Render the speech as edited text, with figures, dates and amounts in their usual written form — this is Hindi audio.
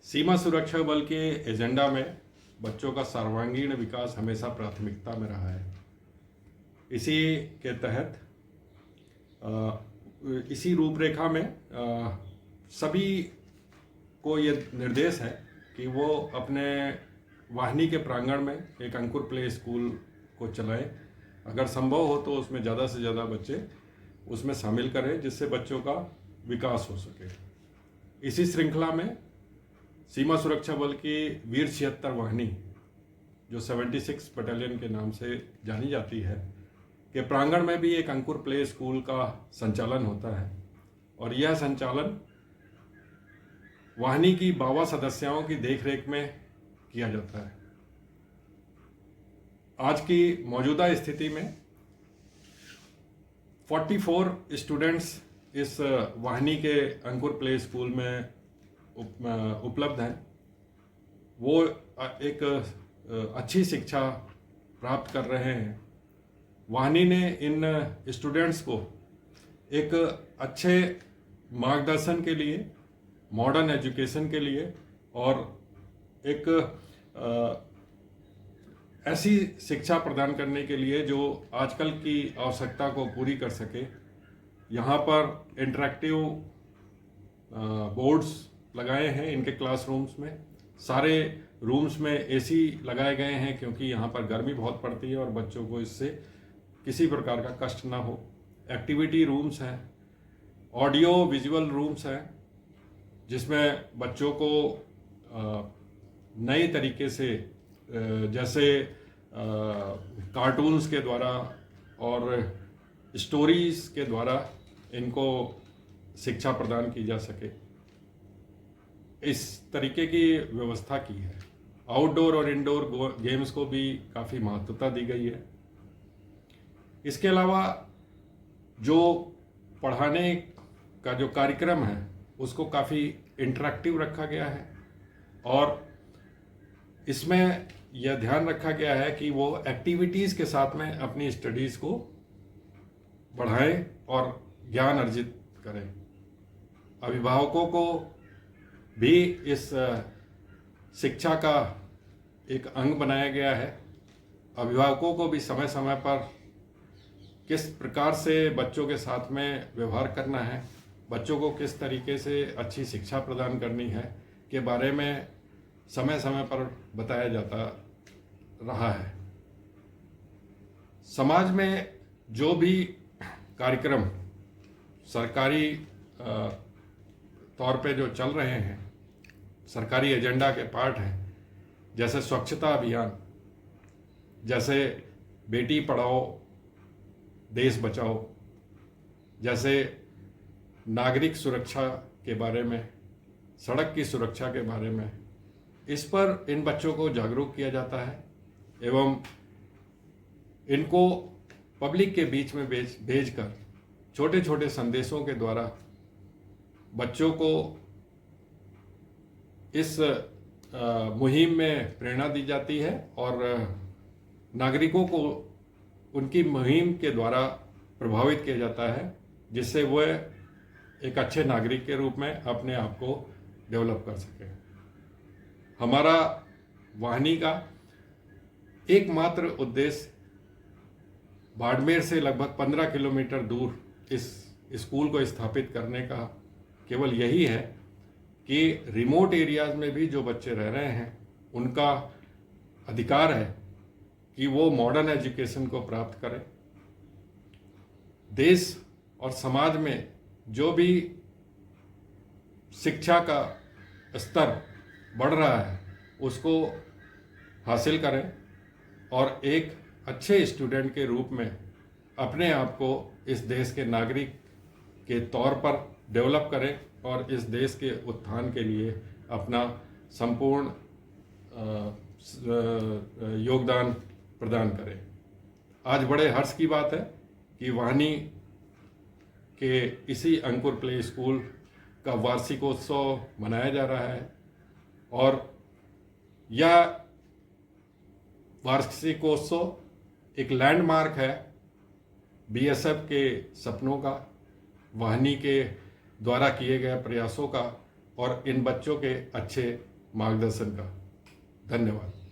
सीमा सुरक्षा बल के एजेंडा में बच्चों का सर्वांगीण विकास हमेशा प्राथमिकता में रहा है। इसी के तहत इसी रूपरेखा में सभी को ये निर्देश है कि वो अपने वाहिनी के प्रांगण में एक अंकुर प्ले स्कूल को चलाएं। अगर संभव हो तो उसमें ज़्यादा से ज़्यादा बच्चे उसमें शामिल करें, जिससे बच्चों का विकास हो सके। इसी श्रृंखला में सीमा सुरक्षा बल की वीर 76 वाहिनी, जो 76 बटालियन के नाम से जानी जाती है, के प्रांगण में भी एक अंकुर प्ले स्कूल का संचालन होता है। और यह संचालन वाहिनी की 52 सदस्यों की देखरेख में किया जाता है। आज की मौजूदा स्थिति में 44 स्टूडेंट्स इस वाहिनी के अंकुर प्ले स्कूल में उपलब्ध हैं। वो एक अच्छी शिक्षा प्राप्त कर रहे हैं। वाहिनी ने इन स्टूडेंट्स को एक अच्छे मार्गदर्शन के लिए, मॉडर्न एजुकेशन के लिए और एक ऐसी शिक्षा प्रदान करने के लिए जो आजकल की आवश्यकता को पूरी कर सके। यहाँ पर इंटरैक्टिव बोर्ड्स लगाए हैं इनके क्लासरूम्स में। सारे रूम्स में एसी लगाए गए हैं, क्योंकि यहाँ पर गर्मी बहुत पड़ती है और बच्चों को इससे किसी प्रकार का कष्ट ना हो। एक्टिविटी रूम्स हैं, ऑडियो विजुअल रूम्स हैं, जिसमें बच्चों को नए तरीके से जैसे कार्टून्स के द्वारा और स्टोरीज के द्वारा इनको शिक्षा प्रदान की जा सके, इस तरीके की व्यवस्था की है। आउटडोर और इंडोर गेम्स को भी काफ़ी महत्वता दी गई है। इसके अलावा जो पढ़ाने का जो कार्यक्रम है उसको काफ़ी इंटरैक्टिव रखा गया है और इसमें यह ध्यान रखा गया है कि वो एक्टिविटीज़ के साथ में अपनी स्टडीज़ को बढ़ाएं और ज्ञान अर्जित करें। अभिभावकों को भी इस शिक्षा का एक अंग बनाया गया है। अभिभावकों को भी समय समय पर किस प्रकार से बच्चों के साथ में व्यवहार करना है, बच्चों को किस तरीके से अच्छी शिक्षा प्रदान करनी है के बारे में समय समय पर बताया जाता रहा है। समाज में जो भी कार्यक्रम सरकारी तौर पे जो चल रहे हैं, सरकारी एजेंडा के पार्ट हैं, जैसे स्वच्छता अभियान, जैसे बेटी पढ़ाओ देश बचाओ, जैसे नागरिक सुरक्षा के बारे में, सड़क की सुरक्षा के बारे में, इस पर इन बच्चों को जागरूक किया जाता है एवं इनको पब्लिक के बीच में भेजकर छोटे छोटे संदेशों के द्वारा बच्चों को इस मुहिम में प्रेरणा दी जाती है और नागरिकों को उनकी मुहिम के द्वारा प्रभावित किया जाता है, जिससे वह एक अच्छे नागरिक के रूप में अपने आप को डेवलप कर सके। हमारा वाहिनी का एकमात्र उद्देश्य बाड़मेर से लगभग 15 किलोमीटर दूर इस स्कूल को स्थापित करने का केवल यही है कि रिमोट एरियाज में भी जो बच्चे रह रहे हैं उनका अधिकार है कि वो मॉडर्न एजुकेशन को प्राप्त करें। देश और समाज में जो भी शिक्षा का स्तर बढ़ रहा है उसको हासिल करें और एक अच्छे स्टूडेंट के रूप में अपने आप को इस देश के नागरिक के तौर पर डेवलप करें और इस देश के उत्थान के लिए अपना संपूर्ण योगदान प्रदान करें। आज बड़े हर्ष की बात है कि वाहिनी के इसी अंकुर प्ले स्कूल का वार्षिकोत्सव मनाया जा रहा है और यह वार्षिकोत्सव एक लैंडमार्क है बीएसएफ के सपनों का, वाहिनी के द्वारा किए गए प्रयासों का और इन बच्चों के अच्छे मार्गदर्शन का। धन्यवाद।